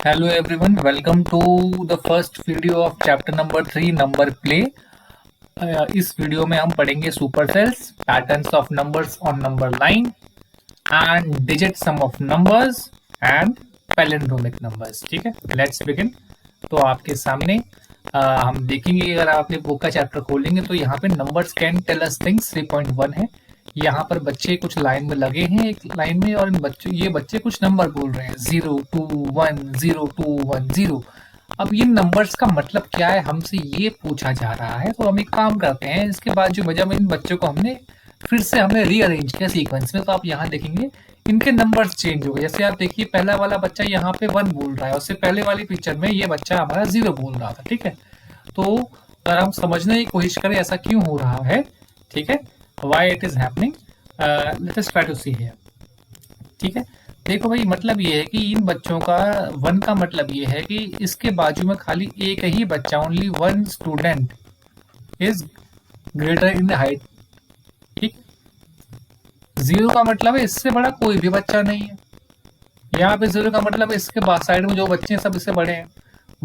Hello everyone, welcome to the first video of chapter number 3 number play. इस video में हम पढ़ेंगे super cells, patterns of numbers on number line and digit sum of numbers and palindromic numbers. ठीक है, let's begin. तो आपके सामने हम देखेंगे, अगर आपने बुक का चैप्टर खोलेंगे तो यहाँ पे numbers can tell us things 3.1 है। यहाँ पर बच्चे कुछ लाइन में लगे हैं, एक लाइन में, और ये बच्चे कुछ नंबर बोल रहे हैं 0 2 1 0 2 1 0। अब इन नंबर्स का मतलब क्या है हमसे ये पूछा जा रहा है, तो हम एक काम करते हैं, इसके बाद जो जब इन बच्चों को हमने रीअरेंज किया सीक्वेंस में, तो आप यहाँ देखेंगे इनके नंबर्स चेंज हो गए। जैसे आप देखिए, पहला वाला बच्चा यहाँ पे 1 बोल रहा है, उससे पहले वाली पिक्चर में ये बच्चा हमारा 0 बोल रहा था। ठीक है, तो अगर हम समझने की कोशिश करें ऐसा क्यों हो रहा है, ठीक है, why it is happening, let us try to see here. ठीक है, देखो भाई, मतलब ये है कि इन बच्चों का 1 का मतलब ये है कि इसके बाजू में खाली एक ही बच्चा, only one student is greater in the height. ठीक, 0 का मतलब है इससे बड़ा कोई भी बच्चा नहीं है। यहाँ पे 0 का मतलब है इसके बाद साइड में जो बच्चे हैं सब इससे बड़े हैं।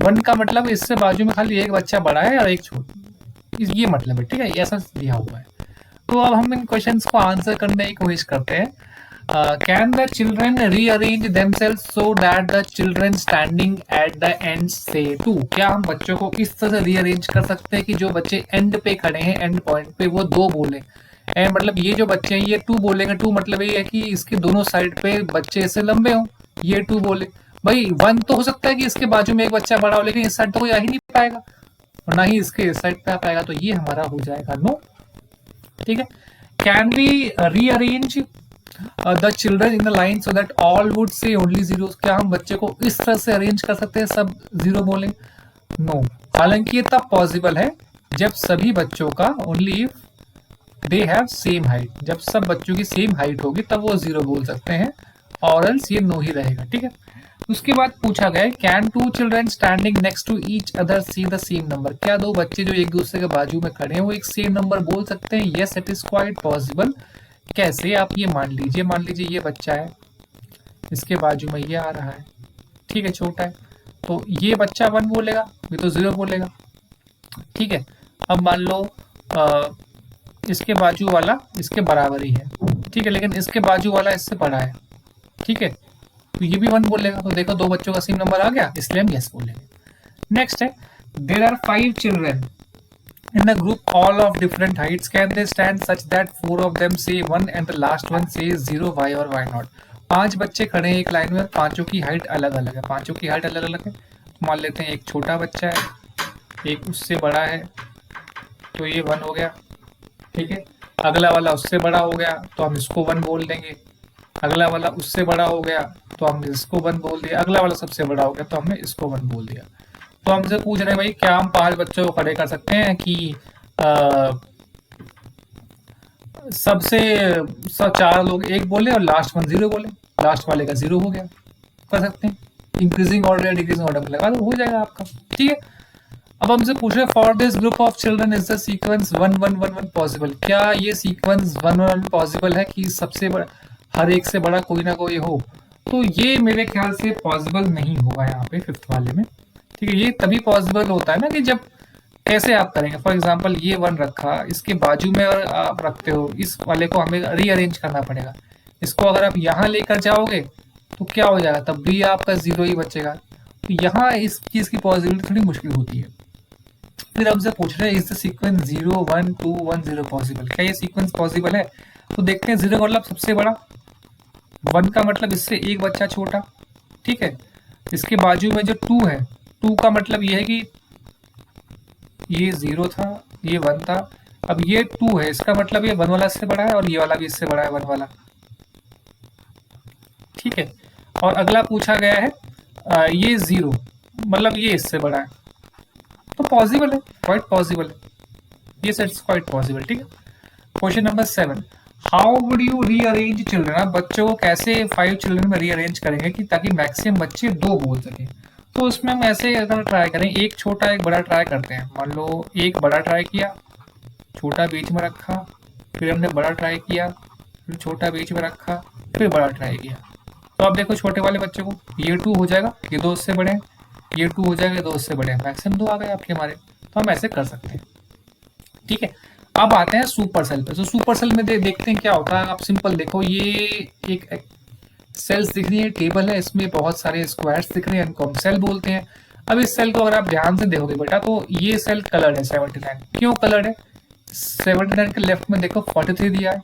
1 का मतलब इससे बाजू में खाली एक बच्चा बड़ा है और एक छोटा, ये मतलब है। ठीक है, ऐसा दिया हुआ है। तो अब हम इन क्वेश्चंस को आंसर करने की कोशिश करते हैं। Can the children rearrange themselves so that the children standing at the end से 2? क्या हम बच्चों को इस तरह से रीअरेंज कर सकते हैं कि जो बच्चे एंड पे खड़े हैं, एंड पॉइंट पे, वो 2 बोले। एंड मतलब ये जो बच्चे हैं ये 2 बोलेंगे। 2 मतलब ये है कि इसके दोनों साइड पे बच्चे इससे लंबे हों, ये 2 बोले। भाई 1 तो हो सकता है कि इसके बाजू में एक बच्चा बड़ा हो, लेकिन इस साइड तो कोई आ ही नहीं पाएगा और ना ही इसके इस साइड पे आ पाएगा, तो ये हमारा हो जाएगा नो। ठीक है, can we rearrange the children in the line so that all would say only zero? क्या हम बच्चे को इस तरह से अरेंज कर सकते हैं सब 0 बोले? नो। हालांकि ये तब पॉसिबल है जब सभी बच्चों का only they have same height, जब सब बच्चों की सेम हाइट होगी तब वो 0 बोल सकते हैं, और एल्स ये नो ही रहेगा। ठीक है, उसके बाद पूछा गया, can 2 children standing next to each other see the same number? क्या 2 बच्चे जो एक दूसरे के बाजू में खड़े हैं वो एक सेम नंबर बोल सकते हैं? Yes, it is quite possible. कैसे? आप ये मान लीजिए ये बच्चा है, इसके बाजू में ये आ रहा है, ठीक है, छोटा है, तो ये बच्चा 1 बोलेगा, ये तो 0 बोलेगा। ठीक है, अब मान लो इसके बाजू वाला इसके बराबर ही है, ठीक है, लेकिन इसके बाजू वाला इससे बड़ा है, ठीक है, तो ये भी 1 बोलेगा। तो देखो 2 बच्चों का सेम नंबर आ गया, इसलिए हम यस बोलेंगे। नेक्स्ट है, there are 5 children in a group all of different heights, can they stand such that 4 of them say 1 and the last one says 0? why or why not? 5 बच्चे खड़े हैं एक line में, पांचों की हाइट अलग अलग है, पांचों की हाइट अलग अलग है। तो मान लेते हैं एक छोटा बच्चा है, एक उससे बड़ा है, तो ये 1 हो गया। ठीक है, अगला वाला उससे बड़ा हो गया तो हम इसको 1 बोल देंगे, अगला वाला उससे बड़ा हो गया तो हमने इसको 1 बोल दिया, अगला वाला सबसे बड़ा हो गया तो हमने इसको 1 बोल दिया। तो हमसे पूछ रहे हैं भाई, क्या हम 5 बच्चों को खड़े कर सकते हैं कि सबसे 4 लोग 1 बोले और लास्ट 1 0 बोले, लास्ट वाले का 0 हो गया? कर सकते हैं, इंक्रीजिंग ऑर्डर या डिक्रीजिंग ऑर्डर में लगा तो हो जाएगा आपका। ठीक है, अब हमसे पूछ रहे, for this group of children is the sequence 1 1 1 1 possible? क्या ये सीक्वेंस 1 1 पॉसिबल है कि सबसे बड़ा हर एक से बड़ा कोई ना कोई हो? तो ये मेरे ख्याल से पॉसिबल नहीं होगा यहाँ पे 5th वाले में। ठीक है, ये तभी पॉसिबल होता है ना कि जब, कैसे आप करेंगे, फॉर एग्जांपल ये 1 रखा, इसके बाजू में अगर आप रखते हो, इस वाले को हमें रीअरेंज करना पड़ेगा। इसको अगर आप यहाँ लेकर जाओगे तो क्या हो जाएगा, तब भी आपका 0 ही बचेगा। तो यहाँ इस चीज की पॉसिबिलिटी थोड़ी मुश्किल होती है। फिर हमसे पूछ रहे हैं, इज द सीक्वेंस 0 1 2 1 0 पॉसिबल? क्या ये सीक्वेंस पॉसिबल है? तो देखते हैं, 0 का मतलब सबसे बड़ा, 1 का मतलब इससे एक बच्चा छोटा, ठीक है, इसके बाजू में जो 2 है, 2 का मतलब ये है कि ये 0 था, ये 1 था, अब ये 2 है, इसका मतलब ये 1 वाला इससे बड़ा है और ये वाला भी इससे बड़ा है 1 वाला। ठीक है, और अगला पूछा गया है ये 0 मतलब ये इससे बड़ा है, तो पॉसिबल है, क्वाइट पॉसिबल है, ये इट्स क्वाइट पॉसिबल। ठीक है, question number 7, how would you rearrange children? आप बच्चों को कैसे 5 चिल्ड्रन में रीअरेंज करेंगे कि ताकि मैक्सिमम बच्चे 2 बोल सके? तो उसमें हम ऐसे अगर ट्राई करें, एक छोटा एक बड़ा ट्राई करते हैं। मान लो एक बड़ा ट्राई किया, छोटा बीच में रखा, फिर हमने बड़ा ट्राई किया, फिर छोटा बीच में रखा, फिर बड़ा ट्राई किया। तो आप देखो छोटे वाले बच्चे को, ये 2 हो जाएगा, ये 2 उससे बड़े हैं, ये 2 हो जाएगा, ये 2 उससे बड़े हैं, मैक्सिमम 2 आ गए आपके हमारे। तो हम ऐसे कर सकते हैं, ठीक है। अब आते हैं सुपर सेल पे। तो सुपर सेल में देखते हैं क्या होता है। आप सिंपल देखो, ये एक सेल्स दिख रही है, टेबल है, इसमें बहुत सारे स्क्वायर्स दिख रहे हैं, इनको हम सेल बोलते हैं। अब इस सेल को अगर आप ध्यान से देखोगे बेटा, तो ये सेल कलर्ड है 79। क्यों कलर्ड है? 79 के लेफ्ट में देखो 43 दिया है,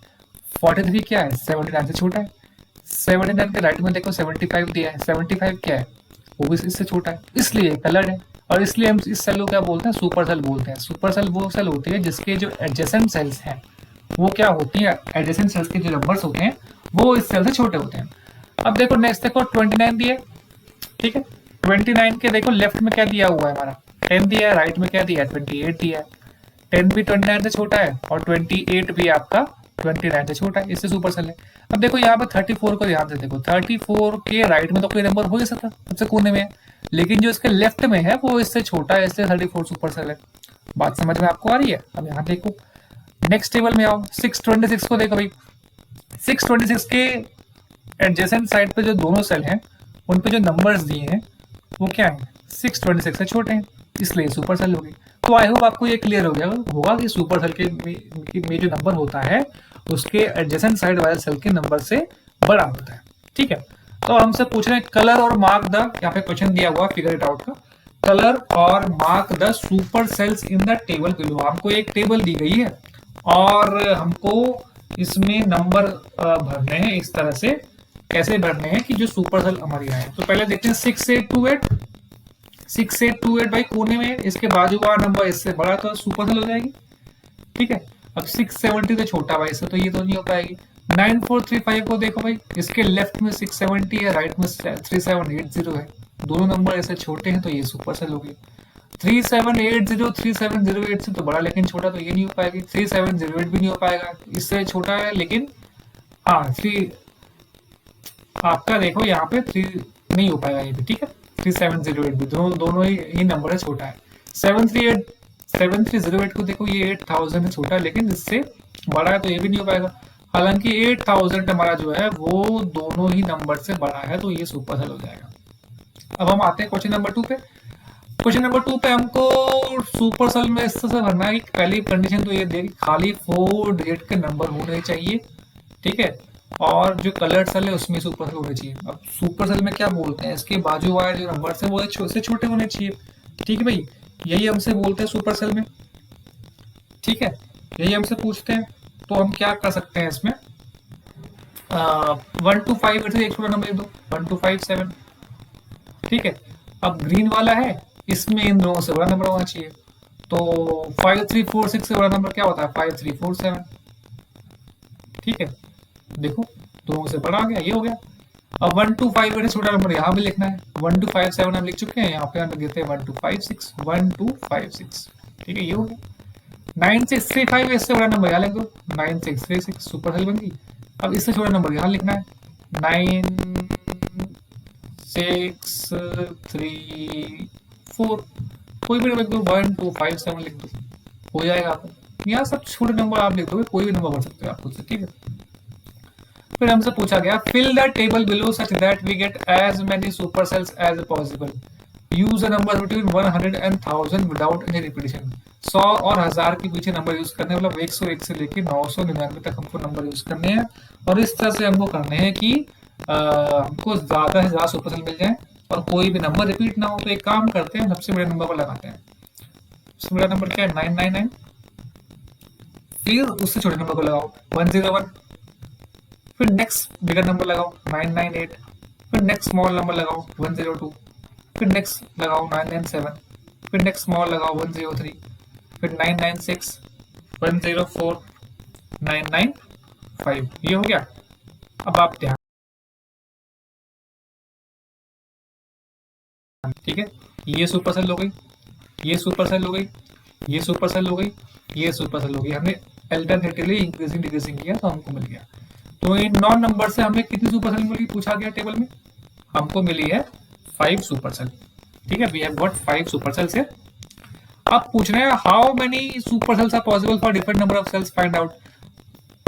43 क्या है? 79 से छोटा है। 79 के राइट में देखो 75 दिया है, 75 क्या है? वो भी इससे छोटा है, इसलिए कलर्ड है। और इसलिए हम इस सेल को क्या बोलते हैं? सुपर सेल बोलते हैं। सुपर सेल वो सेल होती है जिसके जो एडजेसेंट सेल्स हैं वो क्या होती है, एडजेसेंट सेल्स के जो नंबर्स होते हैं वो इस सेल से छोटे होते हैं। अब देखो नेक्स्ट देखो 29 दिया है, ठीक है। 29 के देखो लेफ्ट में क्या दिया हुआ है हमारा? 10 दिया है, राइट में क्या दिया है? 28 दिया है। 10 भी 29 से छोटा है और 28 भी आपका 29 से छोटा है, इससे सुपर सेल है। अब देखो यहाँ पे 34 को ध्यान से देखो, 34 के राइट में तो कोई नंबर हो ही सकता, सबसे कोने में है, लेकिन जो इसके लेफ्ट में है वो इससे छोटा है, इससे 34 सुपर सेल है। बात समझ में आपको आ रही है? अब यहाँ देखो नेक्स्ट टेबल में आओ, 626 को देखो भाई। 626 के एडजेसेंट साइड पे जो दोनों सेल हैं उन पे जो नंबर्स दिए हैं वो क्या है? 626 से छोटे हैं, इसलिए सुपर सेल होगी। तो आई होप आपको ये क्लियर हो गया होगा कि सुपर सेल में जो नंबर होता है उसके एडजेसेंट साइड वाले सेल के नंबर से बड़ा होता है, ठीक है। तो हमसे पूछ रहे हैं कलर और मार्क द, यहाँ पे क्वेश्चन दिया हुआ फिगर इट आउट का, कलर और mark the super cells in the table below. हमको एक टेबल दी गई है और हमको इसमें नंबर भरने हैं इस तरह से। कैसे भरने हैं कि जो सुपर सेल हमारी आए। तो पहले देखते हैं 6828। 6828 भाई कोने में, इसके बाजू वाला नंबर इससे बड़ा तो सुपर सेल हो जाएगी, ठीक है। अब 670 तो छोटा भाई इससे, तो ये तो नहीं हो पाएगी। 9435 को देखो भाई, इसके लेफ्ट में 670 है, राइट में 3780 है, दोनों नंबर ऐसे छोटे हैं तो ये सुपर सेल होगी। 3780 3708 से तो बड़ा लेकिन छोटा, तो ये नहीं हो पाएगी। 3708 भी नहीं हो पाएगा, इससे छोटा है लेकिन हाँ 3 आपका देखो यहाँ पे 3 नहीं हो पाएगा ये भी, ठीक है। 3708 भी दोनों ही नंबर है, छोटा है। 7308 को देखो, ये 8000 है, छोटा है लेकिन इससे बड़ा है, तो ये भी नहीं हो पाएगा। हालांकि 8000 हमारा जो है वो दोनों ही नंबर से बड़ा है, तो ये सुपर सेल हो जाएगा। अब हम आते हैं क्वेश्चन नंबर 2 पे। क्वेश्चन नंबर 2 पे हमको सुपर सेल में इस तरह से भरना है कि पहली कंडीशन तो ये देगी खाली 4 डिजिट के नंबर होने चाहिए, ठीक है। और जो कलर्ड सेल है उसमें सुपर सेल होने चाहिए। अब सुपर सेल में क्या बोलते हैं, इसके बाजू वाले जो नंबर है वो से छोटे होने चाहिए, ठीक है भाई। यही हमसे बोलते हैं सुपर सेल में, ठीक है, यही हमसे पूछते हैं। तो हम क्या कर सकते हैं इसमें, 1 to 5 से एक छोटा नंबर लिख दो, 1 to 5 7, ठीक है। अब ग्रीन वाला है, इसमें इन दोनों से बड़ा नंबर होना चाहिए। तो 5346 से बड़ा नंबर क्या होता है? 5347, ठीक है। देखो दोनों से बड़ा आ गया, ये हो गया। अब 1 to 5 से छोटा नंबर यहाँ भी लिखना है। 1 to 5 7 हम लिख चुके हैं, यहाँ पे हम देते हैं 1 to 5 6, 1 to 5 6, ठीक है, ये हो गया। 9635 इससे बड़ा नंबर यहाँ लिख दो, 9636 सुपर सेल बन गई। अब इससे छोटा नंबर यहाँ लिखना है, 9634, कोई भी लिख दो, 1257 लिख दो, हो जाएगा आपको। यहाँ सब छोटे नंबर आप लिख दोगे, कोई भी नंबर भर सकते हो आप खुद से, ठीक है। फिर हमसे पूछा गया fill the table below such that we get as many super cells as possible, use a number between 100 and 1000 without any repetition. 100 और 1000 के पीछे नंबर यूज करने, मतलब 101 से लेकर 999 तक हमको नंबर यूज करने हैं। और इस तरह से हमको करने हैं कि हमको ज्यादा से ज्यादा सुपर सेल मिल जाए और कोई भी नंबर रिपीट ना हो। तो एक काम करते हैं, सबसे बड़े नंबर को लगाते हैं। सबसे बड़ा नंबर क्या है? 999। फिर उससे छोटे नंबर को लगाओ 101। फिर नेक्स्ट बिगर नंबर लगाओ 998। फिर नेक्स्ट स्मॉल नंबर लगाओ 102। फिर नेक्स्ट लगाओ 997। फिर नेक्स्ट स्मॉल लगाओ 103। फिर 996, 104, 995, ये हो गया। अब आप ध्यान, ठीक है, ये सुपर सेल हो गई, ये सुपर सेल हो गई, ये सुपर सेल हो गई, ये सुपर सेल हो गई। हमने अल्टरनेटिवली इंक्रीजिंग डिक्रीजिंग किया तो हमको मिल गया। तो इन 9 नंबर से हमें कितनी सुपर सेल मिली पूछा गया टेबल में, हमको मिली है 5 सुपर सेल, ठीक है। We have got 5 super cells है। अब पूछ रहे हैं how many super cells are possible for different number of cells, find out.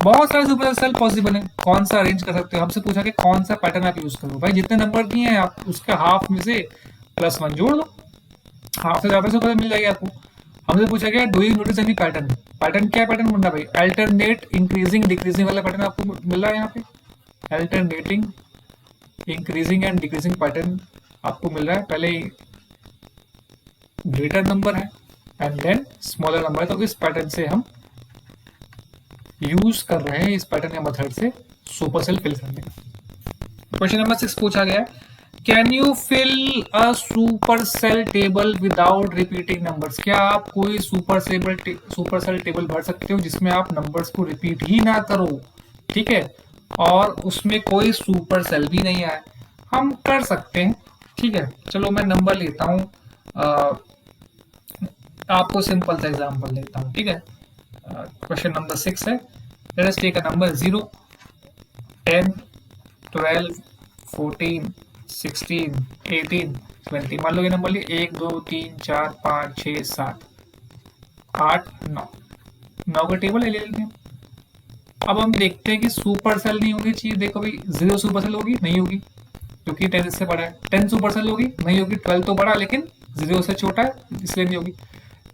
बहुत सारे सुपर सेल पॉसिबल है, कौन सा अरेंज कर सकते हो, हमसे पूछा कि कौन सा पैटर्न आप यूज करो, भाई जितने नंबर दिए हैं आप उसका हाफ में से +1 जोड़ दो, हाफ से ज्यादा सुपर मिल जाएगी आपको। हमसे पूछा गया do you notice any pattern, pattern क्या पैटर्न बन रहा है भाई, अल्टरनेट इंक्रीजिंग डिक्रीजिंग वाला पैटर्न आपको मिल रहा है यहाँ पे, alternating increasing and decreasing pattern आपको मिल रहा है। पहले ग्रेटर नंबर है एंड देन स्मॉलर नंबर है, तो इस पैटर्न से हम यूज कर रहे हैं, इस पैटर्न या मेथड से सुपर सेल फिल करने का। क्वेश्चन नंबर 6 पूछा गया, can you fill a super cell table without repeating numbers, क्या आप कोई सुपर सेल टेबल भर सकते हो जिसमें आप नंबर्स को रिपीट ही ना करो, ठीक है, और उसमें कोई सुपर सेल भी नहीं आए, हम कर सकते हैं, ठीक है। चलो मैं नंबर लेता हूँ, आपको सिंपल सा एग्जांपल लेता हूँ, ठीक है। क्वेश्चन नंबर 6 है, let us take a number 0, 10, 12, 14, 16, 18, 20, मान लो ये नंबर लिए 1 2 3 4 5 6 7 8 9, 9 का टेबल ले लेते हैं। अब हम देखते हैं कि सुपर सेल नहीं होनी चाहिए, देखो भाई 0 सुपर सेल होगी, नहीं होगी क्योंकि 10 इससे बड़ा है, 10 सुपर सेल होगी, नहीं होगी, 12 तो बड़ा लेकिन 0 से छोटा है इसलिए नहीं होगी,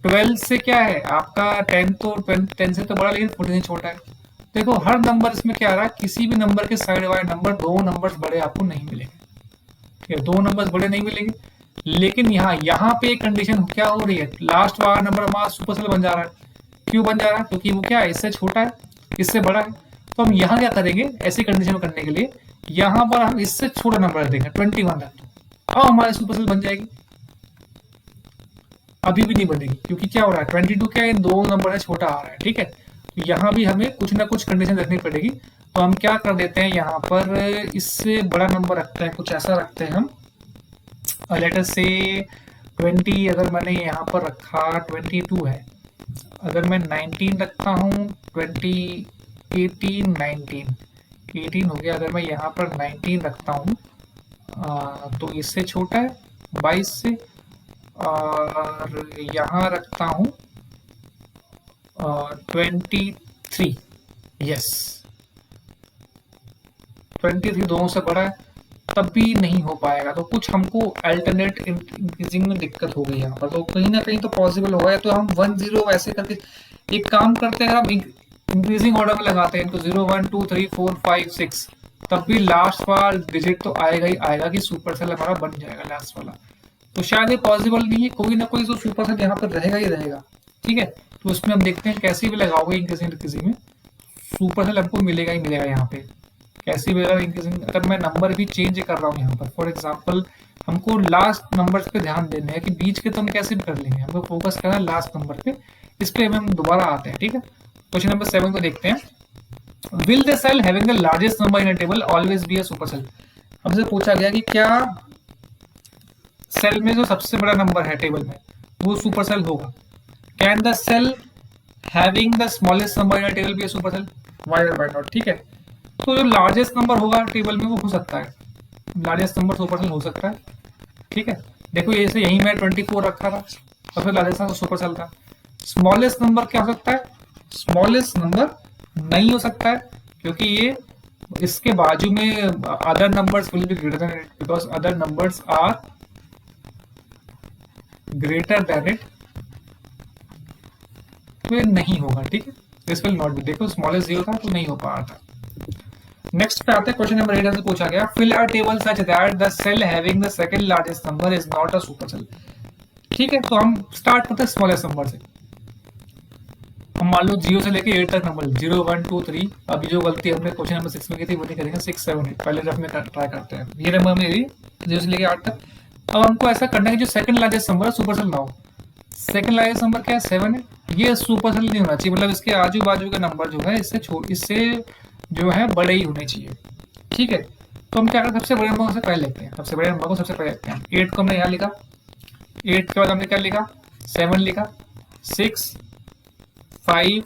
12 से क्या है आपका 10 तो 10 से तो बड़ा लेकिन 14 से छोटा है। देखो हर नंबर इसमें क्या आ रहा है, किसी भी नंबर के साइड वाले नंबर दो नंबर्स बड़े आपको नहीं मिलेंगे, ठीक है, दो नंबर्स बड़े नहीं मिलेंगे, लेकिन यहाँ पे एक कंडीशन क्या हो रही है, लास्ट वाला नंबर हमारा सुपर सेल बन जा रहा है, क्यों बन जा रहा है, क्योंकि वो क्या है इससे छोटा है, इससे बड़ा है, तो हम यहाँ क्या करेंगे ऐसी कंडीशन करने के लिए, यहाँ पर हम इससे छोटा नंबर देंगे 21 रख दो, अब हमारे सुपर सेल बन जाएगी, अभी भी नहीं बनेगी क्योंकि क्या हो रहा है 22 क्या है, दो नंबर है छोटा आ रहा है, ठीक है, तो यहाँ भी हमें कुछ ना कुछ कंडीशन रखनी पड़ेगी, तो हम क्या कर देते हैं यहाँ पर इससे बड़ा नंबर रखते हैं, कुछ ऐसा रखते हैं हम, लेटर से 20 अगर मैंने यहाँ पर रखा 22 है, अगर मैं 19 रखता हूँ 20 18 19 18 हो गया, अगर मैं यहाँ पर 19 रखता हूँ तो इससे छोटा है 22 से, और यहाँ रखता हूँ 23, यस 23 दोनों से बड़ा है, तब भी नहीं हो पाएगा, तो कुछ हमको अल्टरनेट इंक्रीजिंग में दिक्कत हो गई यहाँ पर, तो कहीं ना कहीं तो पॉसिबल होगा, तो हम 1 0 वैसे करके एक काम करते हैं, हम इंक्रीजिंग ऑर्डर में लगाते हैं इनको 0 1 2 3 4 5 6, तब भी लास्ट वाला डिजिट तो आएगा ही आएगा कि सुपर सेल हमारा बन जाएगा लास्ट वाला, तो शायद ये पॉसिबल नहीं है, कोई ना कोई तो सुपर सेल यहाँ पर रहेगा ही रहेगा, ठीक है, तो उसमें हम देखते हैं कैसे भी लगाओगे इंक्रीजिंग डिक्रीजिंग में सुपर सेल हमको मिलेगा ही मिलेगा यहाँ पे, कैसी भी अगर इंक्रीजिंग, अगर मैं नंबर भी चेंज कर रहा हूँ यहाँ पर, फॉर एग्जांपल हमको लास्ट नंबर्स पे ध्यान देना है कि बीच के तो हम कैसे भी कर लेंगे, हमको फोकस करना है लास्ट नंबर पे, इस पे हम दोबारा आते हैं, ठीक है। क्वेश्चन नंबर 7 को देखते हैं, will the cell having the largest number in a table always be a super cell, हमसे पूछा गया कि क्या सेल में जो सबसे बड़ा नंबर है टेबल में वो सुपर सेल होगा, can the cell having the smallest number in a table be a super cell, why और व्हाई नॉट, ठीक है, तो जो लार्जेस्ट नंबर होगा टेबल में वो हो सकता है, लार्जेस्ट नंबर सुपर सेल हो सकता है, ठीक है, देखो ये से यही मैं 24 रखा था, सबसे लार्जेस्ट नंबर सुपर सेल था, स्मॉलेस्ट नंबर क्या हो सकता है, स्मॉलेस्ट नंबर नहीं हो सकता है क्योंकि ये इसके बाजू में other numbers will be greater than it, because other numbers are greater than it, तो ये नहीं होगा, ठीक है, दिस विल नॉट बी, देखो स्मॉलेस्ट 0 था तो नहीं हो पा रहा था। नेक्स्ट पे आते हैं, क्वेश्चन नंबर 8 से पूछा गया, fill a table such that the cell having the second largest number is not a super cell, ठीक है, तो हम स्टार्ट करते हैं स्मॉलेस्ट नंबर से, हम मान लो 0 से लेके 8 तक नंबर 0 1 2 3, अभी जो गलती हमने क्वेश्चन नंबर 6 में की थी वो नहीं करेंगे, 6 7 8 पहले रफ में ट्राई करते हैं, ये नंबर हमने ली 0 से लेके 8 तक, अब हमको ऐसा करना है कि जो सेकंड लार्जेस्ट नंबर है सुपर सेल ना हो, सेकंड लार्जेस्ट नंबर क्या है 7 है, ये सुपर सेल नहीं होना चाहिए, मतलब इसके आजू बाजू के नंबर जो है इससे जो है बड़े ही होने चाहिए, ठीक है, तो हम क्या करते हैं सबसे बड़े नंबर से पहले लेते हैं, सबसे बड़े नंबर को सबसे पहले लेते हैं, 8 को हमने यहाँ लिखा, 8 के बाद हमने क्या लिखा 7 लिखा, 6 5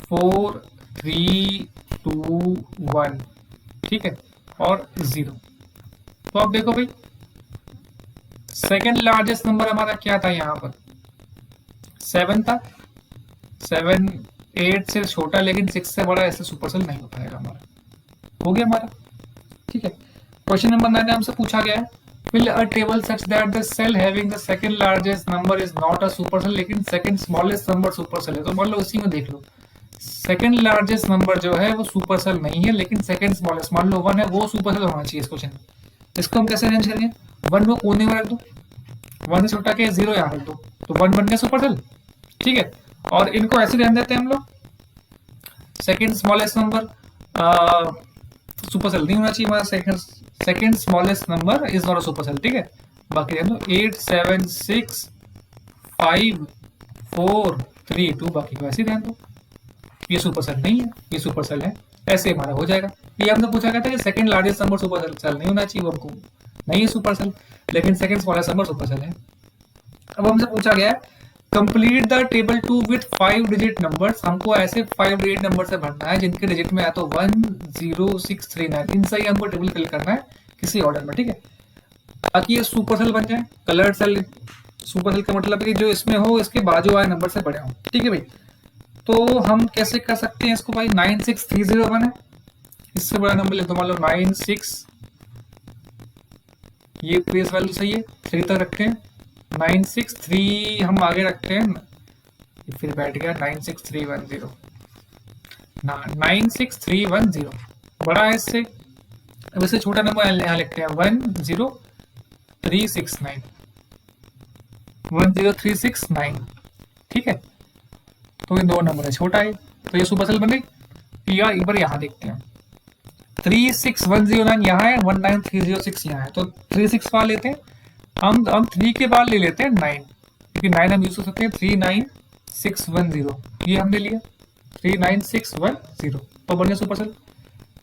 4 3 2 1, ठीक है, और 0, तो अब देखो भाई सेकंड लार्जेस्ट नंबर हमारा क्या था यहाँ पर 7 था, 7 8 से छोटा लेकिन 6 से बड़ा, ऐसे सुपर सेल नहीं हो पाएगा हमारा। हो गया हमारा, ठीक है। क्वेश्चन नंबर 9 हमसे पूछा गया है, fill a table such that the cell having the second largest number is not a super cell, लेकिन second smallest number super cell है। तो मान लो इसी में देख लो, सेकंड लार्जेस्ट नंबर जो है वो सुपर सेल नहीं है, लेकिन सेकंड स्मॉलेस्ट मान लो 1 है, वो सुपर सेल होना चाहिए इस क्वेश्चन में। इसको हम कैसे अरेंज करेंगे, 1 को कोने में रख दो, 1 से छोटा के 0 यहाँ रख दो, तो 1 बन गया सुपर सेल, ठीक है। और इनको ऐसे ध्यान देते हैं हम लोग, second smallest number super cell नहीं होना चाहिए हमारा, second smallest number is not a super cell, ठीक है। बाकी ध्यान दो 8 7 6 5 4 3 2, बाकी को ऐसे ध्यान दो, ये सुपर सेल नहीं है, ये सुपर सेल है, ऐसे हमारा हो जाएगा। ये हमसे पूछा गया था कि second largest number super cell नहीं होना चाहिए, वो हमको नहीं है सुपर सेल, लेकिन second smallest number super cell है। अब हमसे पूछा गया है complete the table 2 with 5 digit numbers, हमको ऐसे 5 डिजिट नंबर से भरना है जिनके डिजिट में या तो 1 0 6 3 9, इनसे ही हमको टेबल फिल करना है किसी ऑर्डर में, ठीक है, ताकि ये सुपर सेल बन जाए। कलर्ड सेल, सुपर सेल का मतलब है कि जो इसमें हो इसके बाजू वाले नंबर से बड़े हो, ठीक है भाई। तो हम कैसे कर सकते हैं इसको भाई, 96301 है, इससे बड़ा नंबर लिख दो, मान लो 96, ये प्लेस वैल्यू सही है, 3 तक रखते हैं, 963 हम आगे रखते हैं, फिर बैठ गया 96310 ना, 96310 बड़ा है इससे। अब इससे छोटा नंबर यहाँ लिखते हैं 10369, 10369, ठीक है। तो ये दो नंबर है, छोटा है, तो ये सुपर सेल बन गई। या एक बार यहाँ देखते हैं, 36109 यहाँ है, 19306 यहाँ है, तो 36 वाला लेते हैं हम 3 के बाद ले लेते हैं 9, क्योंकि 9 हम यूज कर सकते हैं, 39610 ये हमने लिया, 39610 तो बन गया सुपर सेल।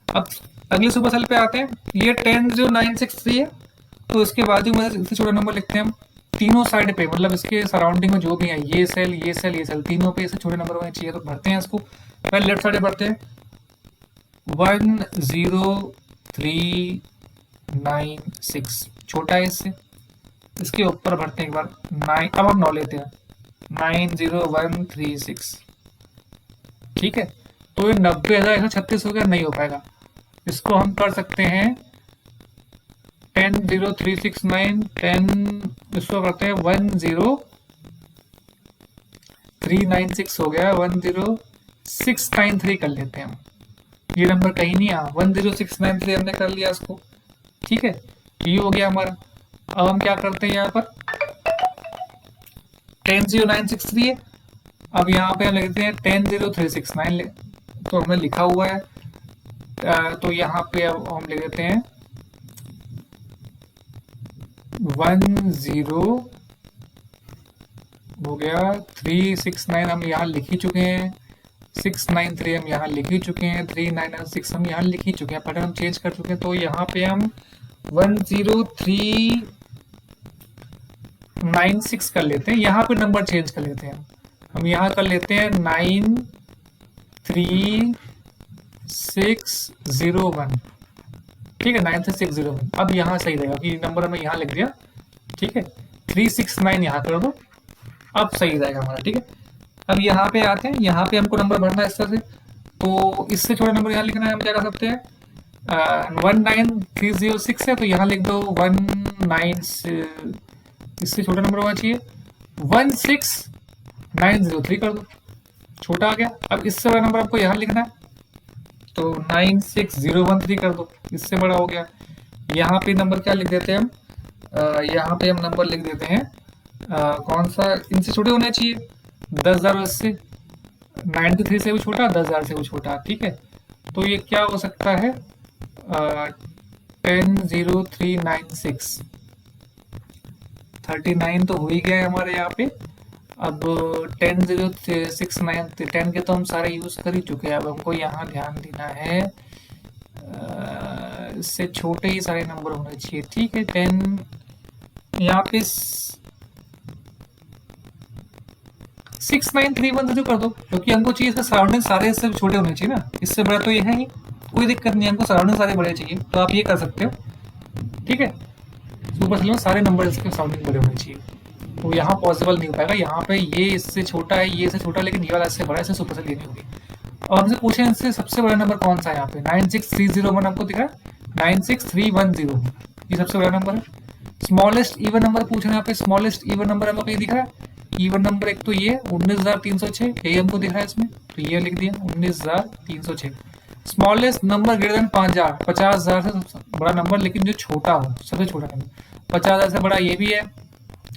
अब अगले सुपर सेल पे आते हैं, ये 10963 है, तो इसके बाजू में इससे छोटा नंबर लिखते हैं हम, तीनों साइड पे, मतलब इसके सराउंडिंग में जो भी है, ये सेल ये सेल ये सेल, तीनों पे इससे छोटे नंबर होने चाहिए, तो भरते हैं इसको। पहले लेफ्ट साइड भरते हैं 10396, छोटा है इससे, इसके ऊपर भरते हैं एक बार 9, अब हम 9 लेते हैं 90136, ठीक है। तो ये 90,136 हो गया, नहीं हो पाएगा, इसको हम कर सकते हैं 10369 10, इसको करते हैं 10396 हो गया, 10693 कर लेते हैं हम, ये नंबर कहीं नहीं आया, 10693 हमने कर लिया इसको, ठीक है, ये हो गया हमारा। अब हम क्या करते हैं, यहाँ पर 10963 है, अब यहाँ पे हम लिखते हैं 10369, तो हमने लिखा हुआ है, तो यहाँ पे अब हम लिख देते हैं 10 हो गया, 369 हम यहाँ लिख ही चुके हैं, 693 हम यहाँ लिख ही चुके हैं, 396 हम यहाँ लिख ही चुके हैं, पैटर्न हम चेंज कर चुके हैं, तो यहाँ पे हम 10396 कर लेते हैं, यहाँ पे नंबर चेंज कर लेते हैं, हम यहाँ कर लेते हैं 93601, ठीक है, 93601। अब यहाँ सही रहेगा कि नंबर हमें यहाँ लिख दिया, ठीक है, 369 यहाँ कर दो, अब सही रहेगा हमारा, ठीक है। अब यहाँ पे आते हैं, यहाँ पे हमको नंबर भरना है इस तरह से, तो इससे छोटा नंबर यहाँ लिखना है, हम क्या कर सकते हैं, 19306 है, तो यहाँ लिख दो 19, इससे छोटा नंबर होना चाहिए 16903 कर दो, छोटा आ गया। अब इससे बड़ा नंबर आपको यहाँ लिखना है, तो 96013 कर दो, इससे बड़ा हो गया। यहाँ पे नंबर क्या लिख देते हैं हम, यहाँ पे हम नंबर लिख देते हैं कौन सा, इनसे छोटे होने चाहिए, 10,000 से, 93 से भी छोटा, 10,000 से भी छोटा, ठीक है। तो ये क्या हो सकता है, 10396, 39 तो हो ही गया है हमारे यहाँ पे। अब 10069, 10 के तो हम सारे यूज कर ही चुके हैं, अब हमको यहाँ ध्यान देना है इससे छोटे ही सारे नंबर होने चाहिए, ठीक है। 10 यहाँ पे 69310 कर दो, क्योंकि हमको चाहिए इसका सराउंडिंग सारे इससे छोटे होने चाहिए ना, इससे बड़ा तो ये है ही, कोई दिक्कत नहीं, हमको सराउंडिंग सारे बड़े चाहिए, तो आप ये कर सकते हो, ठीक है। सुपर सेल में सारे नंबर इसके सराउंडिंग बड़े होने चाहिए, तो यहाँ पॉसिबल नहीं हो पाएगा। यहाँ पे ये इससे छोटा है, ये इससे छोटा, लेकिन ये वाला इससे बड़ा है, इससे सुपर सेल लेनी होगी। और हमसे पूछे इनसे सबसे बड़ा नंबर कौन सा है, यहाँ पे 96301 आपको दिख रहा है, 96310 ये सबसे बड़ा नंबर है। स्मॉलेस्ट इवन नंबर पूछ रहे हैं यहाँ पे, स्मॉलेस्ट इवन नंबर हमको कहीं दिख रहा है? इवन नंबर एक तो ये 19,306, यही हमको दिख रहा है इसमें, तो ये लिख दिया 19,306। स्मॉलेस्ट नंबर ग्रेटर देन 5,000, 50,000 से सबसे बड़ा नंबर, लेकिन जो छोटा हो, सबसे छोटा नंबर। 50,000 से बड़ा ये भी है,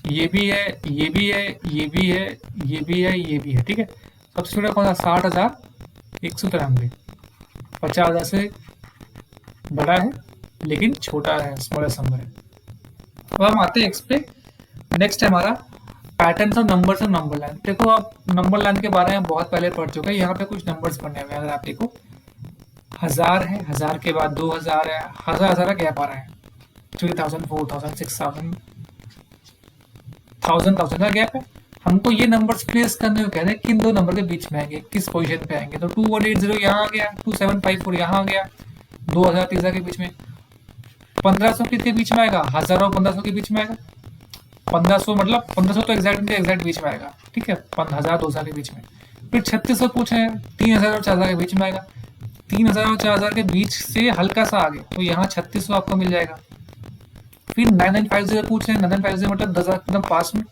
ये भी है, ये भी है, ये भी है, ये भी है, ये भी है, ठीक है। सबसे छोटा कौन सा? 60,193। 50,000 से बड़ा है लेकिन छोटा है, स्मॉलेस्ट नंबर है। अब हम आते हैं एक्स पे। नेक्स्ट है हमारा पैटर्न्स ऑफ नंबर्स और नंबर लाइन। देखो आप नंबर लाइन के बारे में बहुत पहले पढ़ चुके हैं, यहाँ पे कुछ नंबर्स पढ़ने हुए हैं। अगर आप देखो 1000 है, 1000 के बाद 2000 है, 1000 का गैप आ रहा है, 3000, 4000, 6000, 1000 का गैप है। हमको ये नंबर्स प्लेस करने को कह रहे हैं किन दो नंबर के बीच में आएंगे, किस पोजीशन पे आएंगे। तो 2180 यहाँ आ गया, 2754 यहाँ आ गया, 2000 3000 के बीच में। 1500 किसके बीच में आएगा? 1000 और 1500 के बीच में आएगा। 1500 मतलब 1500 तो एग्जैक्ट बीच में आएगा, ठीक है, 1000 2000 के बीच में। फिर 3600 पूछे हैं, 3000 और 4000 के बीच में आएगा। 3000 और 4000 के बीच से हल्का सा आगे, तो यहाँ 3600 आपको मिल जाएगा। फिर 9950 पूछ रहे हैं, 9950 मतलब 10,000 एकदम पास में,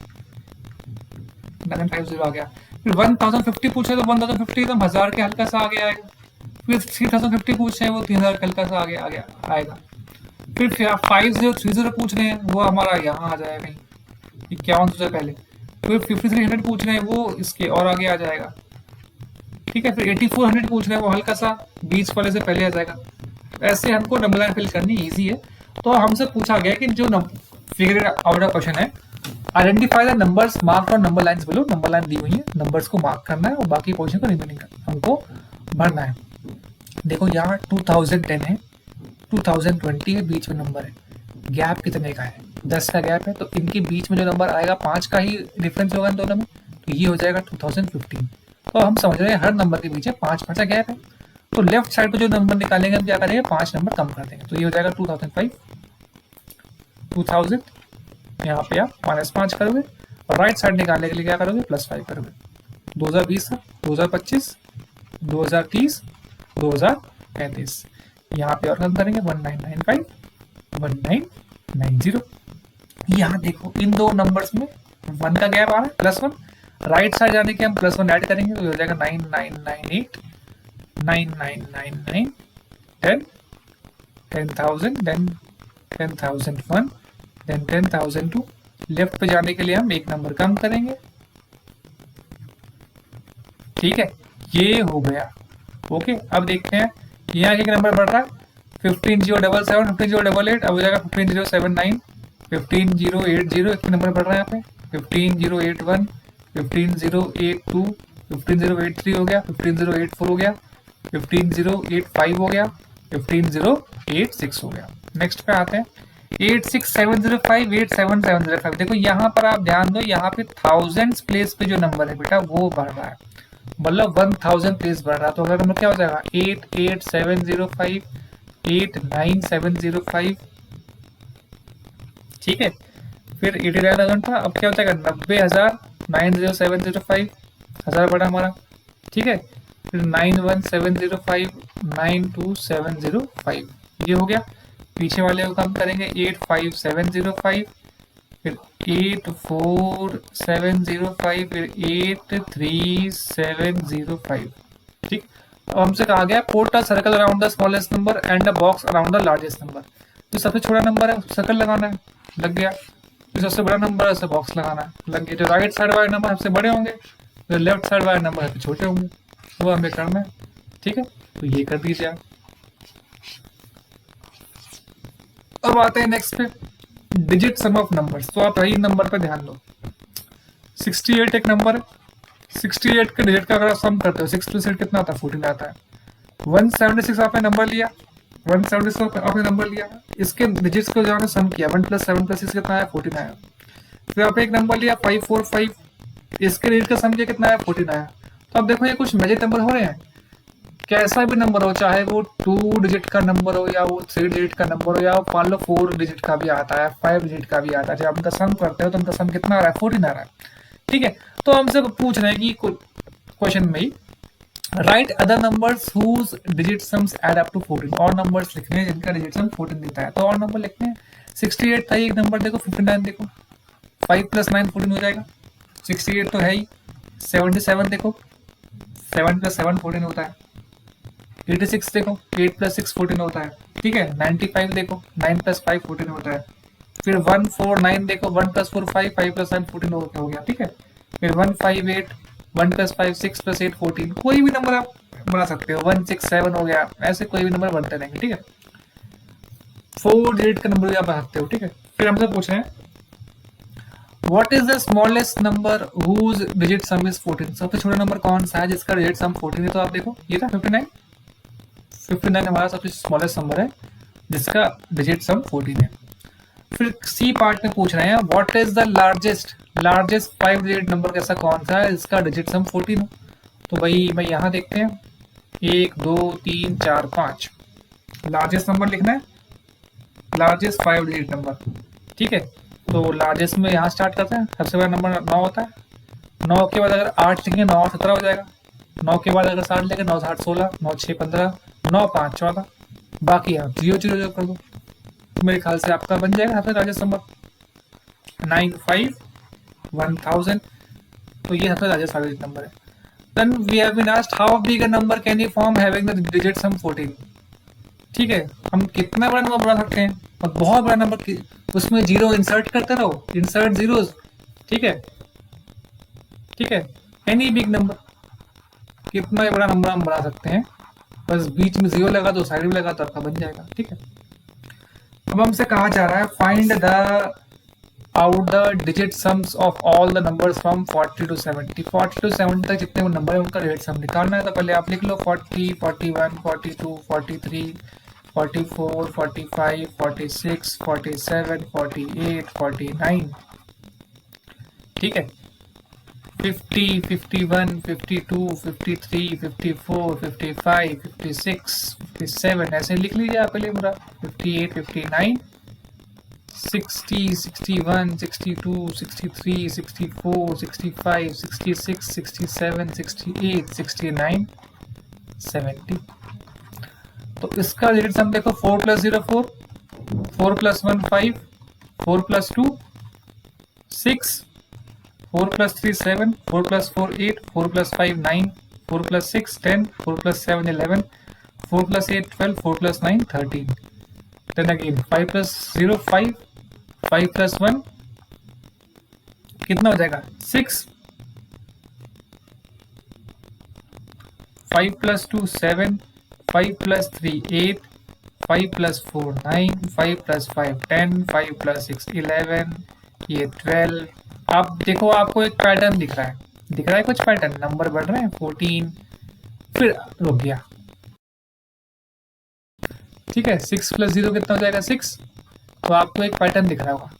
9950 आ गया। फिर 1050 पूछे तो 1050 एकदम 1000 के हल्का सा आगे आएगा। फिर 3050 पूछ रहे हैं, वो 3000 के हल्का सा आगे आएगा। फिर 5030 पूछ रहे हैं, वो हमारा यहाँ आ जाएगा कहीं 5100 से पहले। फिर 5300 पूछ रहे हैं, वो इसके और आगे आ जाएगा, ठीक है। फिर 8400 पूछ रहे हैं, वो हल्का सा बीच वाले से पहले आ जाएगा। ऐसे हमको नंबर लाइन फिल करनी इजी है। तो हमसे पूछा गया कि जो फिगर आउट क्वेश्चन है, identify the numbers mark on number lines below. Number line दी हुई है, नंबर्स को मार्क करना है और बाकी पोर्शन को रिमेनिंग हमको भरना है। देखो यहाँ 2010 है, 2020 है, बीच में नंबर है। गैप कितने का है? 10 का गैप है, तो इनके बीच में जो नंबर आएगा 5 का ही डिफरेंस होगा इन दोनों में, तो ये हो जाएगा 2015। तो हम समझ रहे हैं हर नंबर के पीछे 5 का गैप है। तो लेफ्ट साइड पे जो नंबर निकालेंगे हम क्या करेंगे? 5 नंबर कम कर देंगे, तो ये हो जाएगा 2005, 2000। यहाँ पे आप -5 करोगे और राइट साइड निकालने के लिए क्या करोगे? +5 करोगे। 2020, 2025, 2030, 2035। यहाँ पे और कम करेंगे 1995, 1990। यहाँ देखो इन दो नंबर्स में 1 का गैप आ रहा है, +1। राइट साइड जाने के हम +1 ऐड करेंगे, तो हो जाएगा 9998, 9999, 10, 10,000, देन 10,001, देन 10,002। लेफ्ट पे जाने के लिए हम एक नंबर कम करेंगे, ठीक है, ये हो गया। ओके, अब देखते हैं यहाँ एक नंबर बढ़ रहा है, 15077, 15088, अब हो जाएगा 15079, 15080, एक नंबर बढ़ रहा है यहाँ पे, 15081, 15082, 15083 हो गया, 15084 हो गया, 15085 हो गया, 15086 हो गया। नेक्स्ट पे आते हैं 86705, 87705। देखो यहाँ पर आप ध्यान दो, यहाँ पे थाउजेंड्स प्लेस पे जो नंबर है बेटा वो बढ़ रहा है, मतलब 1000 प्लेस बढ़ रहा है। तो अगर नंबर क्या हो जाएगा? 88705, 89705, ठीक है। फिर 89,000 था, अब क्या हो जाएगा? 90,000, 90705, 1000 बढ़ा हमारा, ठीक है। फिर 91705, 92705, ये हो गया। पीछे वाले को कम करेंगे, 85705, फिर 84705, फिर 83705, ठीक। अब हमसे कहा गया port a circle around the smallest number and a box around the largest number. जो सबसे छोटा नंबर है सर्कल लगाना है, लग गया। जो सबसे बड़ा नंबर है उसे बॉक्स लगाना है, लग गया। जो राइट साइड वाले नंबर सबसे बड़े होंगे, जो लेफ्ट साइड वाले नंबर सबसे छोटे होंगे, वो हमें करना है, ठीक है। तो ये कर दीजिए आप। अब आते हैं नेक्स्ट पे, डिजिट सम ऑफ नंबर्स। तो आप यही नंबर पे ध्यान दो, 68 एक नंबर है, 68 के डिजिट का अगर आप सम करते हो, 6 + 8 कितना आता है? 14 आता है। 176 आपने नंबर लिया, 176 आपने नंबर लिया, इसके डिजिट्स को जो सम किया, 1 + 7 + 6 कितना आया? 14 आया। फिर आप एक नंबर लिया 545, इसके डिजिट का सम किया, कितना आया? 14 आया। तो अब देखो ये कुछ मैजिक नंबर हो रहे हैं, कैसा भी नंबर हो, चाहे वो 2 डिजिट का नंबर हो या वो 3 डिजिट का नंबर हो या मान लो 4 डिजिट का भी आता है, 5 डिजिट का भी आता है, जब उनका सम करते हो तो उनका सम कितना आ रहा है, 14 आ रहा है। ठीक है, तो हमसे पूछ रहे हैं कि क्वेश्चन में ही write other numbers whose digit sums add up to 14, और नंबर्स लिखने हैं जिनका डिजिट सम 14 देता है। तो और नंबर लिखते हैं, 68 था, एक नंबर देखो, 59 देखो, 5 + 9 14 हो जाएगा, 68 तो है ही। 77 देखो, 7 + 7 14 होता है। 86 देखो, 8 + 6 14 होता है। ठीक है, 95 देखो, 9 + 5 14 होता है। फिर 149 देखो, 1 + 4 5, 5 + 9 14 हो गया। ठीक है, फिर 158, 1 + 5 6 + 8 14, कोई भी नंबर आप बना सकते हो, 167 हो गया, ऐसे कोई भी नंबर बनते रहेंगे। ठीक है, 4 डिजिट का नंबर भी आप बना सकते हो। ठीक है, फिर हमसे पूछ रहे हैं what is the smallest number whose digit sum is 14, सबसे छोटा नंबर कौन सा है जिसका डिजिट सम 14 है। तो आप देखो, ये था 59, 59 हमारा सबसे स्मॉलेस्ट नंबर है जिसका डिजिट सम 14 है। फिर सी पार्ट में पूछ रहे हैं what is the largest largest 5 digit number ऐसा कौन सा है जिसका डिजिट सम 14 हो। तो भाई मैं यहाँ देखते हैं, 1 2 3 4 5, लार्जेस्ट नंबर लिखना है, लार्जेस्ट 5 डिजिट नंबर। ठीक है, तो लार्जेस्ट में यहाँ स्टार्ट करते हैं, सबसे बड़ा नंबर 9 होता है। 9 के बाद अगर 8 लिखेंगे 9 17 हो जाएगा। 9 के बाद अगर 7 लेंगे 9 8 16, 9 6 15, 9 5 14, बाकी आप 0 0 0 कर दो, तो मेरे ख्याल से आपका बन जाएगा सबसे लार्जेस्ट नंबर 95 1000। तो ये सबसे लार्जेस्ट लार्जेस्ट नंबर है। Then we have been asked how big a number can you form having the digit sum 14। ठीक है, हम कितना बड़ा नंबर बना सकते हैं, और बहुत बड़ा नंबर, उसमें जीरो इंसर्ट करते रहो, इंसर्ट जीरोस। ठीक है, ठीक है, एनी बिग नंबर, कितना ही बड़ा नंबर हम बना सकते हैं, बस बीच में जीरो लगा दो, साइड में लगा तो आपका बन जाएगा। ठीक है, अब हमसे कहा जा रहा है find the out the digit sums of all the numbers from 40 to 70। 40 to 70 तक जितने नंबर है उनका डिजिट सम निकालना है। तो पहले आप लिख लो 40 41 42 43 44 45 46 47 48 49। ठीक है, 50 51 52 53 54 55 56 57 ऐसे लिख लीजिए आप पहले पूरा, 58 59 60 61 62 63 64 65 66 67 68 69 70। तो इसका डिजिट सम देखो, 4 + 0 4, 4 + 1 5, 4 + 2 6, 4 + 3 7, 4 + 4 8, 4 + 5 9, 4 + 6 10, 4 + 7 11, 4 + 8 12, 4 + 9 13। Then again 5 + 0 5, 5 + 1 कितना हो जाएगा 6, 5 + 2 7, 5 + 3 8, 5 + 4 9, 5 + 5 10, 5 + 6 11, ये 12। आप देखो, आपको एक पैटर्न दिख रहा है, दिख रहा है कुछ पैटर्न, नंबर बढ़ रहे हैं 14, फिर रुक गया। ठीक है, 6 + 0 कितना हो जाएगा 6। तो आपको एक पैटर्न दिख रहा होगा,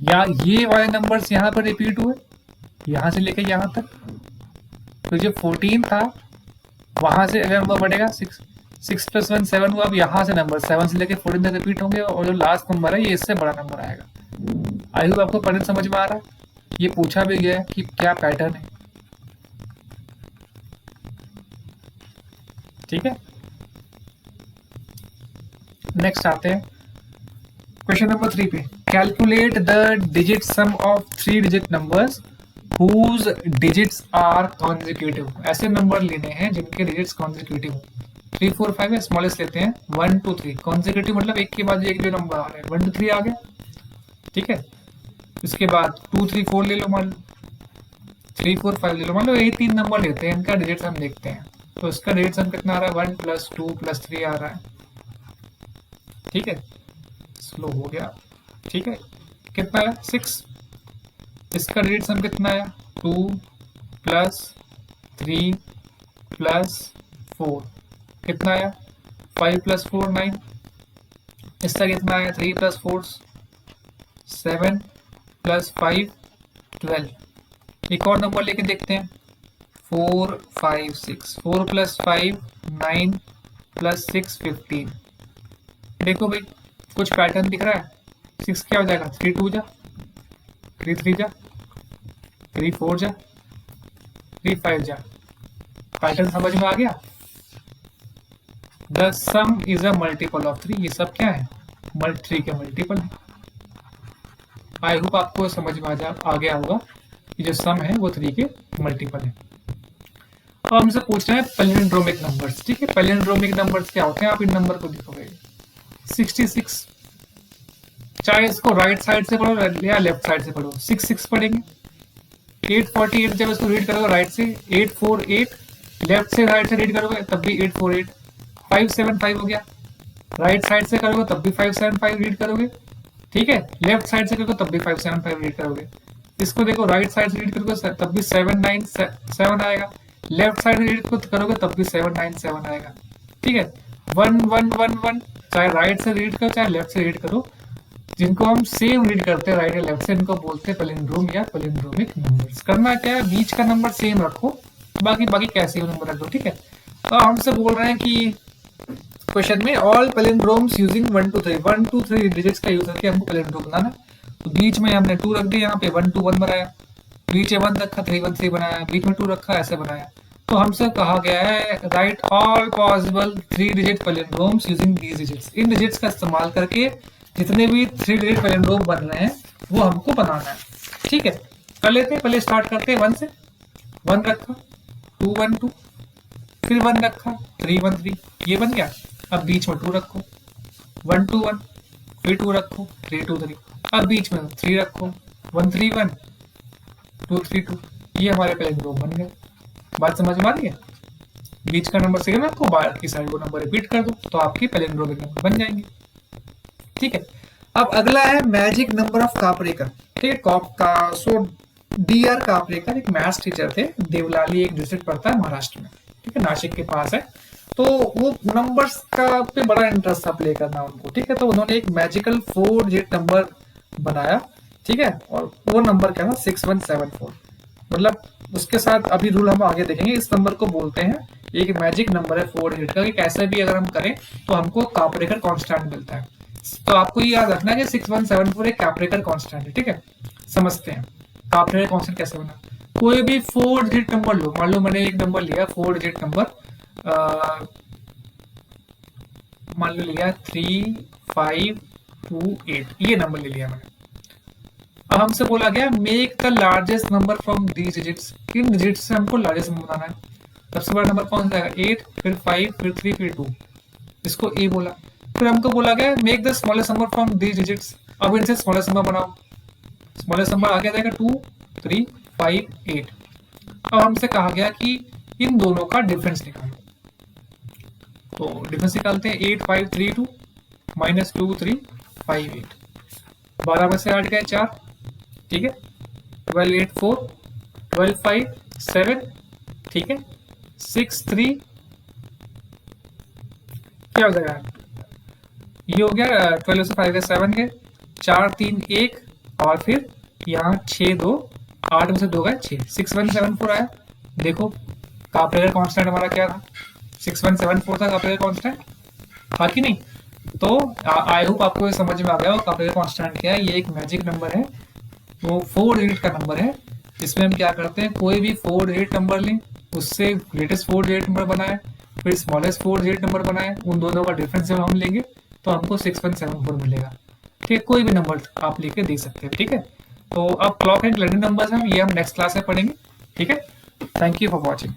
या ये वाले नंबर्स यहाँ पर रिपीट हुए, यहाँ से लेकर यहाँ तक। तो जो 14 था वहां से अगर नंबर बढ़ेगा 6, 6 + 1 7 हुआ, अब यहाँ से नंबर 7 से लेकर 14 तक रिपीट होंगे, और जो लास्ट नंबर है ये इससे बड़ा नंबर आएगा। आई होप आपको पैटर्न समझ में आ रहा है। ये पूछा भी गया है कि क्या पैटर्न है। ठीक है, नेक्स्ट आते हैं क्वेश्चन नंबर 3 पे। Calculate the digit sum of 3 digit numbers whose digits are consecutive. ऐसे नंबर लेने हैं जिनके डिजिट्स कॉन्जिक्यूटिव हो। 3 4 5 है, स्मॉलेस्ट लेते हैं, 1 2 3 कॉन्जिक्यूटिव मतलब एक के बाद एक जो नंबर आ रहे हैं, 1 2 3 आ गया। ठीक है, इसके बाद 2 3 4 ले लो, मान लो 3 4 5 ले लो, मान लो यही 3 नंबर लेते हैं, इनका डिजिट सम देखते हैं। तो इसका डिजिट सम कितना आ रहा है, 1 + 2 + 3 आ रहा है। ठीक है, स्लो हो गया। ठीक है, कितना है 6। इसका डिजिट सम कितना है, 2 + 3 + 4 कितना आया, 5 + 4 9। इसका कितना आया, 3 + 4 7 + 5 12। एक और नंबर लेके देखते हैं, 4 5 6, 4 + 5 9 + 6 15। देखो भाई कुछ पैटर्न दिख रहा है। 6 क्या हो जाएगा, 3 2 जा, 3 3 जा, 3 4 जा, 3 5 जा। पैटर्न समझ में आ गया। The some is a multiple of 3, ये सब क्या है, 3 के मल्टीपल है। आई होप आपको समझ में आ गया होगा कि जो सम है वो 3 के मल्टीपल है। अब हमसे पूछ रहे हैं पैलिंड्रोमिक नंबर्स। ठीक है, पैलिंड्रोमिक नंबर्स क्या होते हैं, आप इन नंबर को देखोगे 66, चाहे इसको राइट साइड से पढ़ो या लेफ्ट साइड से पढ़ो, 6 6 पढ़ेंगे। 848 जब इसको रीड करोगे राइट से 848, लेफ्ट से राइट से रीड करोगे तब भी 848। 575 हो गया, राइट साइड से करोगे तब भी 575 रीड करोगे। ठीक है, लेफ्ट साइड से करोगे तब भी 575 रीड करोगे। इसको देखो राइट साइड से रीड करोगे तब भी 797 आएगा, लेफ्ट साइड से रीड करोगे तब भी 797 आएगा। ठीक है, 1111, चाहे राइट से रीड करो चाहे लेफ्ट से रीड करो, जिनको हम सेम रीड करते हैं राइट या लेफ्ट से, इनको बोलते हैं पैलिंड्रोम या पैलिंड्रोमिक नंबर्स। करना क्या है, बीच का नंबर सेम रखो, बाकी बाकी कैसे भी नंबर रख दो। ठीक है, तो हमसे बोल रहे हैं कि क्वेश्चन में ऑल पैलिंड्रोम्स यूजिंग 1 2 3, 1 2 3 डिजिट्स का यूज करके हमको पैलिंड्रोम बनाना। तो बीच में हमने 2 रख दिया, यहाँ पे 1 2 1 बनाया, बीच में 1 रखा 3 1 3 बनाया, बीच में 2 रखा ऐसे बनाया। तो हमसे कहा गया है write all possible 3 digit palindromes using these digits. इन डिजिट्स का इस्तेमाल करके जितने भी 3 डिजिट पैलिंड्रोम बन रहे हैं वो हमको बनाना है। ठीक है, कर लेते हैं, पहले स्टार्ट करते हैं 1 से। 1 रखा, 2 1 2, फिर 1 रखा, 3 1 3, ये बन गया। अब बीच में 2 रखो, 1 2 1, फिर 2 रखो, 3 2 3, अब बीच में 3 रखो, 1 3 1, 2 3 2, ये हमारे पैलिंड्रोम बन गए। बात समझ में आ रही है। बीच का नंबर सेम रखो, बाहर की साइड वो नंबर रिपीट कर दो, तो आपकी पैलिंड्रोमिक नंबर बन जाएंगे। ठीक है, अब अगला है मैजिक नंबर ऑफ कापरेकर। ठीक है, सो DR कापरेकर एक मैथ्स टीचर थे, देवलाली एक डिस्ट्रिक्ट पड़ता है महाराष्ट्र में। ठीक है, नासिक के पास है। तो वो नंबर्स का पे बड़ा इंटरेस्ट था प्ले करना उनको। ठीक है, तो उन्होंने एक मैजिकल 4 डिजिट नंबर बनाया। ठीक है, और वो नंबर क्या था, 6174। मतलब उसके साथ अभी रूल हम आगे देखेंगे। इस नंबर को बोलते हैं, एक मैजिक नंबर है 4 डिजिट का, कि कैसे भी अगर हम करें तो हमको कापरेकर कांस्टेंट मिलता है। तो आपको ये याद रखना है कि 6174 एक कापरेकर कांस्टेंट है। ठीक है, समझते हैं कापरेकर कांस्टेंट कैसे बना। कोई भी 4 डिजिट नंबर लो, मान लो मैंने एक नंबर लिया 4 डिजिट नंबर, मान लो लिया 3528, ये नंबर ले लिया मैंने। अब हमसे बोला गया make the largest number from these digits. किन डिजिट्स से हमको लार्जेस्ट नंबर बनाना है। सबसे बड़ा नंबर कौन सा है, 8, फिर 5, फिर 3, फिर 2, इसको ए बोला। फिर हमको बोला गया make the smallest number from these digits. अब इनसे स्मॉलेस्ट नंबर बनाओ। स्मॉलेस्ट नंबर आ जाएगा 2 3 5 8। अब हमसे कहा गया कि इन दोनों का डिफरेंस निकालो। तो डिफरेंस निकालते हैं, 8 5 3 2 -2 3 5 8। 12 में से 8 गए 4। ठीक है, 12 8 4, 12 5 7। ठीक है, 6 3, क्या हो जाएगा, ये हो गया 12 से 5 गए 7 गए, 4 3 1, और फिर यहाँ 6 2, 8 में से 2 गए 6, 6174 आया। देखो कापरेकर कांस्टेंट हमारा क्या था, 6174 था कापरेकर कांस्टेंट, था कि नहीं। तो आई होप आपको ये समझ में आ गया हो कापरेकर कांस्टेंट क्या है। ये एक मैजिक नंबर है, वो 4 डिजिट का नंबर है, जिसमें हम क्या करते हैं, कोई भी 4 डिजिट नंबर लें, उससे ग्रेटेस्ट 4 डिजिट नंबर बनाए, फिर स्मॉलेस्ट 4 डिजिट नंबर बनाए, उन दोनों का डिफरेंस जब हम लेंगे तो हमको 6174 मिलेगा। ठीक है, कोई भी नंबर आप लेके दे सकते हैं। ठीक है, तो अब क्लॉक एंड लर्निंग नंबर्स हैं, ये हम नेक्स्ट क्लास में पढ़ेंगे। ठीक है, थैंक यू फॉर वॉचिंग।